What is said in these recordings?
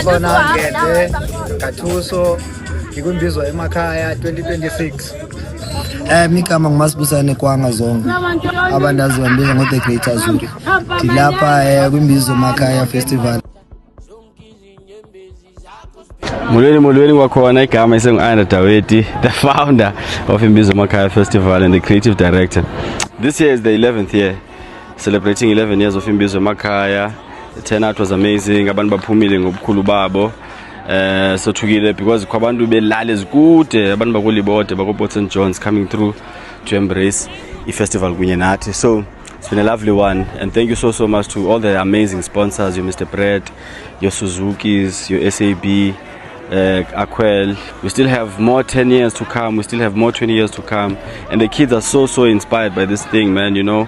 Abona ngede Kathuso ikwimbizo emakhaya 2026. Mikama ngumasibusane kwanga zonke abandazi bambiza ngo-The Great Azuri ndilapha kwimbizo emakhaya festival. Molweni wakhona igama isengu-Ana Daweti, the founder of Imbizo Emakhaya Festival and the creative director. This year is the 11th year, celebrating 11 years of Imbizo Emakhaya. The turnout was amazing, abantu baphumile ngobukhulu babo. Sothukile because kwabantu belale zikude, abantu bakulibote bako St. John's coming through to embrace i-festival kunye nathi. So it's been a lovely one, and thank you so much to all the amazing sponsors, your Mr. Brett, your Suzuki's, your SAB, Aquel. We still have more 10 years to come, we still have more 20 years to come, and the kids are so inspired by this thing, man. You know,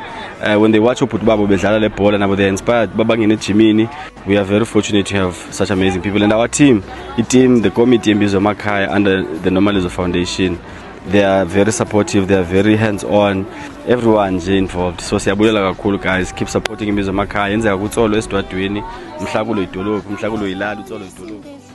when they watch Oputbabo bedlala le ball and they're inspired. Babangene Jimini, we are very fortunate to have such amazing people, and our team, the committee Imbizo Emakhaya under the Normalizo Foundation, they are very supportive, they are very hands-on, everyone involved. So siyabulela kakhulu guys, keep supporting Imbizo Emakhaya. Yenza ukuthi solo esidwadweni, umhlakulo idolophu, umhlakulo ilali, utsolo idolophu.